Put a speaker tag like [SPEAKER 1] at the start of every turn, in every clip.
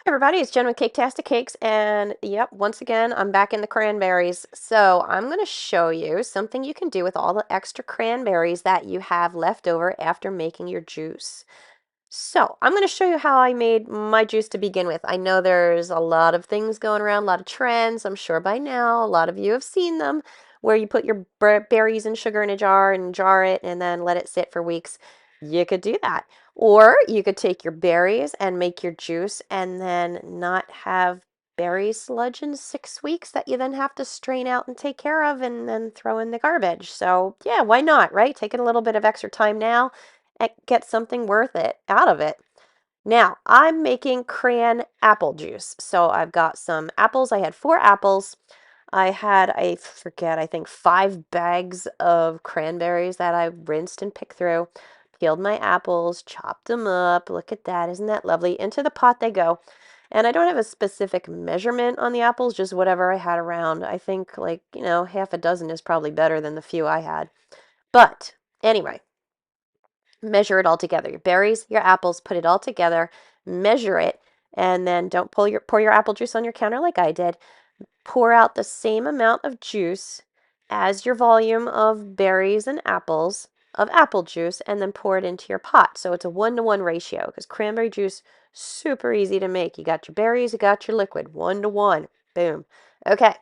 [SPEAKER 1] Everybody, it's Jen with Caketastic Cakes, and yep, once again, I'm back in the cranberries. So I'm going to show you something you can do with all the extra cranberries that you have left over after making your juice. So I'm going to show you how I made my juice to begin with. I know there's a lot of things going around, a lot of trends. I'm sure by now a lot of you have seen them, where you put your berries and sugar in a jar and jar it and then let it sit for weeks. You could do that. Or you could take your berries and make your juice and then not have berry sludge in 6 weeks that you then have to strain out and take care of and then throw in the garbage. So yeah, why not, right? Taking a little bit of extra time now and get something worth it out of it. Now, I'm making cran apple juice. So I've got some apples. I had 4 apples. I forget, I think 5 bags of cranberries that I rinsed and picked through. Peeled my apples, chopped them up. Look at that. Isn't that lovely? Into the pot they go. And I don't have a specific measurement on the apples, just whatever I had around. I think like, half a dozen is probably better than the few I had. But anyway, measure it all together. Your berries, your apples, put it all together, measure it, and then don't pour your apple juice on your counter like I did. Pour out the same amount of juice as your volume of berries and apples of apple juice, and then pour it into your pot. So it's a 1-to-1 ratio, because cranberry juice, super easy to make. You got your berries, you got your liquid, 1-to-1. Boom. Okay.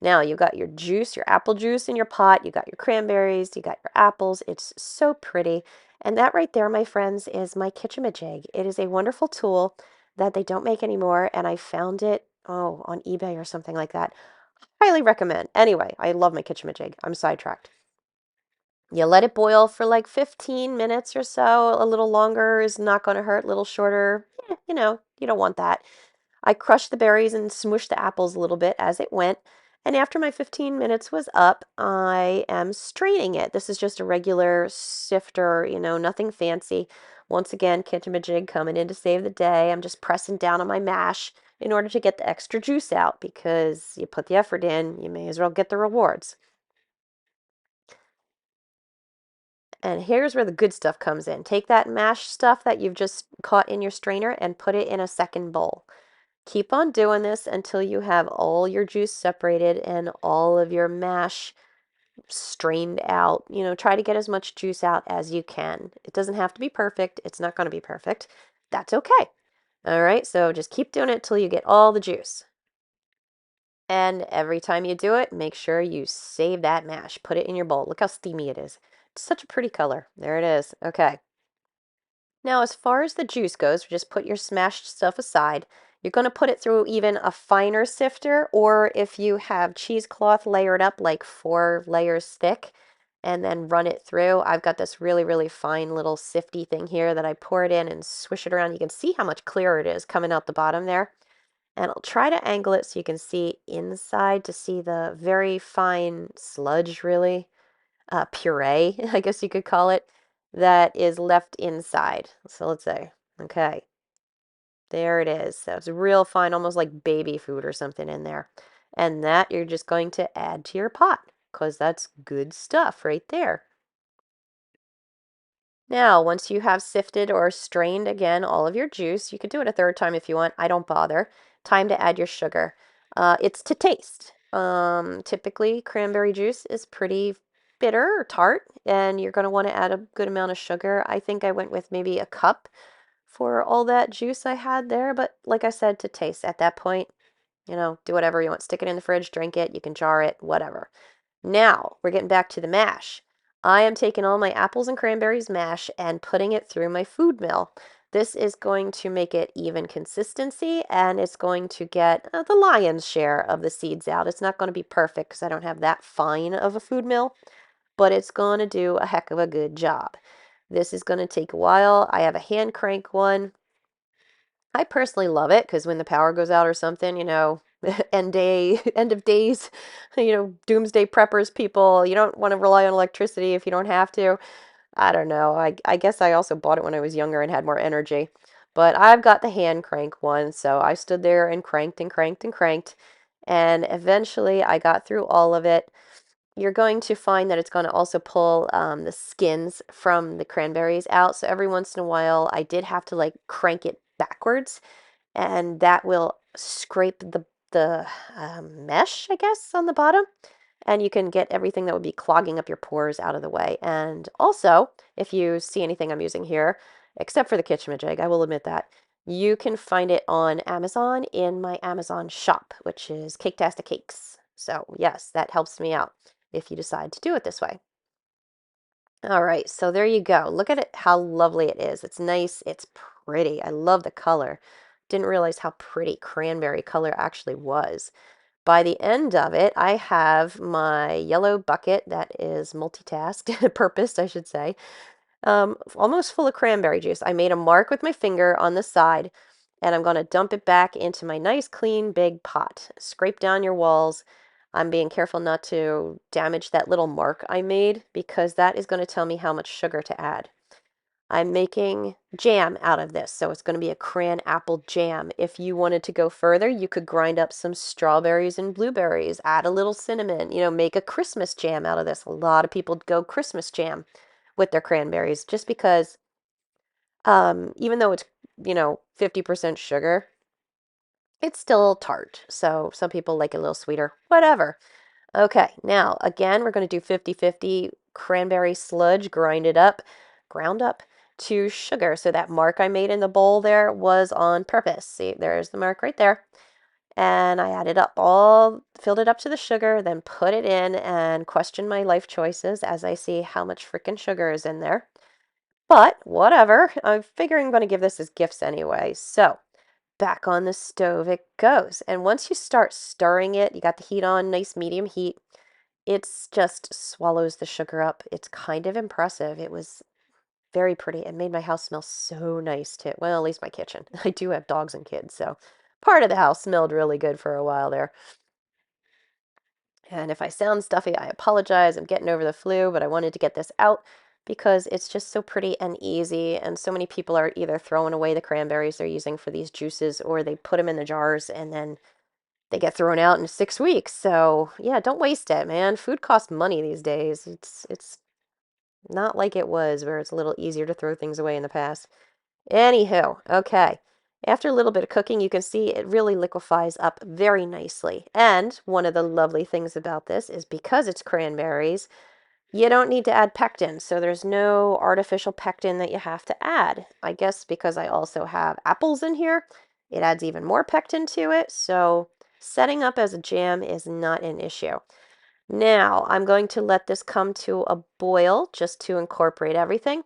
[SPEAKER 1] Now you got your juice, your apple juice in your pot, you got your cranberries, you got your apples. It's so pretty. And that right there, my friends, is my kitchenmajig. It is a wonderful tool that they don't make anymore, and I found it, on eBay or something like that. Highly recommend. Anyway, I love my kitchenmajig. I'm sidetracked. You let it boil for like 15 minutes or so. A little longer is not going to hurt. A little shorter, you don't want that. I crushed the berries and smooshed the apples a little bit as it went. And after my 15 minutes was up, I am straining it. This is just a regular sifter, nothing fancy. Once again, kitchenmajig coming in to save the day. I'm just pressing down on my mash in order to get the extra juice out, because you put the effort in, you may as well get the rewards. And here's where the good stuff comes in. Take that mashed stuff that you've just caught in your strainer and put it in a second bowl. Keep on doing this until you have all your juice separated and all of your mash strained out. Try to get as much juice out as you can. It doesn't have to be perfect. It's not going to be perfect. That's okay. All right, so just keep doing it till you get all the juice. And every time you do it, make sure you save that mash. Put it in your bowl. Look how steamy it is. It's such a pretty color. There it is. Okay. Now, as far as the juice goes, just put your smashed stuff aside. You're going to put it through even a finer sifter, or if you have cheesecloth layered up like 4 layers thick, and then run it through. I've got this really, really fine little sifty thing here that I pour it in and swish it around. You can see how much clearer it is coming out the bottom there. And I'll try to angle it so you can see inside to see the very fine sludge, really, puree, I guess you could call it, that is left inside. So let's say, okay, there it is. So it's real fine, almost like baby food or something in there. And that you're just going to add to your pot, because that's good stuff right there. Now, once you have sifted or strained again all of your juice, you could do it a third time if you want. I don't bother. Time to add your sugar. It's to taste. Typically, cranberry juice is pretty bitter or tart, and you're going to want to add a good amount of sugar. I think I went with maybe a cup for all that juice I had there, but like I said, to taste at that point, do whatever you want. Stick it in the fridge, drink it, you can jar it, whatever. Now, we're getting back to the mash. I am taking all my apples and cranberries mash and putting it through my food mill. This is going to make it even consistency, and it's going to get the lion's share of the seeds out. It's not going to be perfect because I don't have that fine of a food mill, but it's going to do a heck of a good job. This is going to take a while. I have a hand crank one. I personally love it because when the power goes out or something, end of days, doomsday preppers people, you don't want to rely on electricity if you don't have to. I don't know. I guess I also bought it when I was younger and had more energy. But I've got the hand crank one, so I stood there and cranked and cranked and cranked. And eventually I got through all of it. You're going to find that it's going to also pull the skins from the cranberries out. So every once in a while, I did have to like crank it backwards and that will scrape the mesh, I guess, on the bottom, and you can get everything that would be clogging up your pores out of the way. And also, if you see anything I'm using here, except for the kitchen jig, I will admit that, you can find it on Amazon in my Amazon shop, which is Caketastic Cakes. So yes, that helps me out if you decide to do it this way. All right, so there you go. Look at it, how lovely it is. It's nice, it's pretty. I love the color. Didn't realize how pretty cranberry color actually was. By the end of it, I have my yellow bucket that is multitask, purposed, I should say, almost full of cranberry juice. I made a mark with my finger on the side, and I'm going to dump it back into my nice, clean, big pot. Scrape down your walls. I'm being careful not to damage that little mark I made because that is going to tell me how much sugar to add. I'm making jam out of this, so it's going to be a cran apple jam. If you wanted to go further, you could grind up some strawberries and blueberries, add a little cinnamon, make a Christmas jam out of this. A lot of people go Christmas jam with their cranberries just because, even though it's, 50% sugar, it's still tart. So some people like it a little sweeter, whatever. Okay, now again, we're going to do 50-50 cranberry sludge, ground up to sugar. So that mark I made in the bowl there was on purpose. See, there's the mark right there. And I added up filled it up to the sugar, then put it in and questioned my life choices as I see how much freaking sugar is in there. But whatever, I'm figuring I'm going to give this as gifts anyway. So back on the stove it goes. And once you start stirring it, you got the heat on, nice medium heat, it's just swallows the sugar up. It's kind of impressive. It was very pretty and made my house smell so nice too. Well, at least my kitchen. I do have dogs and kids, so part of the house smelled really good for a while there. And if I sound stuffy, I apologize. I'm getting over the flu, but I wanted to get this out because it's just so pretty and easy. And so many people are either throwing away the cranberries they're using for these juices or they put them in the jars and then they get thrown out in 6 weeks. So yeah, don't waste it, man. Food costs money these days. It's not like it was where it's a little easier to throw things away in the past. Anywho, okay. After a little bit of cooking, you can see it really liquefies up very nicely. And one of the lovely things about this is because it's cranberries, you don't need to add pectin. So there's no artificial pectin that you have to add. I guess because I also have apples in here, it adds even more pectin to it. So setting up as a jam is not an issue. Now I'm going to let this come to a boil just to incorporate everything.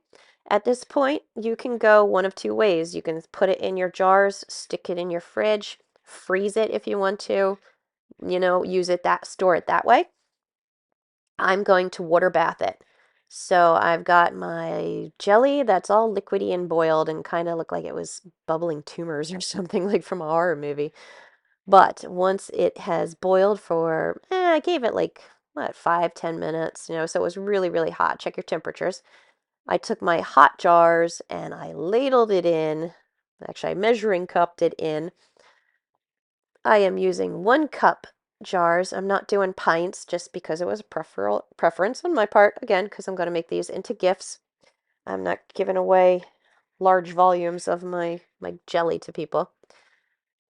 [SPEAKER 1] At this point, you can go one of two ways. You can put it in your jars, stick it in your fridge, freeze it if you want to, store it that way. I'm going to water bath it. So I've got my jelly that's all liquidy and boiled and kind of looked like it was bubbling tumors or something like from a horror movie. But once it has boiled for, I gave it like, what, 5-10 minutes, so it was really, really hot. Check your temperatures. I took my hot jars and I ladled it in. Actually, I measuring cupped it in. I am using 1 cup jars. I'm not doing pints just because it was a preference on my part. Again, because I'm going to make these into gifts. I'm not giving away large volumes of my jelly to people.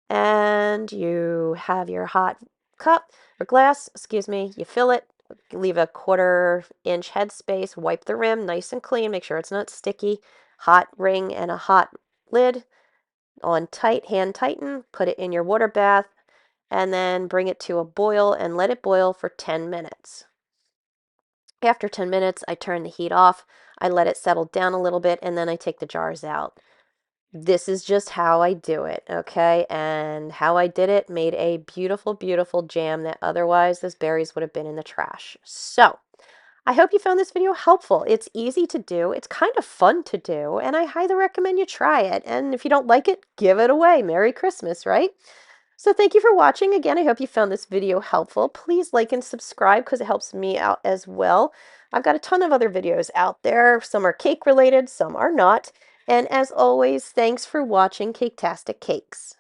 [SPEAKER 1] And you have your hot cup or glass, excuse me, you fill it, leave a 1/4 inch headspace, wipe the rim nice and clean, make sure it's not sticky, hot ring and a hot lid on tight, hand tighten, put it in your water bath, and then bring it to a boil and let it boil for 10 minutes. After 10 minutes, I turn the heat off, I let it settle down a little bit, and then I take the jars out. This is just how I do it, okay? And how I did it made a beautiful, beautiful jam that otherwise those berries would have been in the trash. So, I hope you found this video helpful. It's easy to do, it's kind of fun to do, and I highly recommend you try it. And if you don't like it, give it away. Merry Christmas, right? So thank you for watching. Again, I hope you found this video helpful. Please like and subscribe because it helps me out as well. I've got a ton of other videos out there. Some are cake related, some are not. And as always, thanks for watching Caketastic Cakes.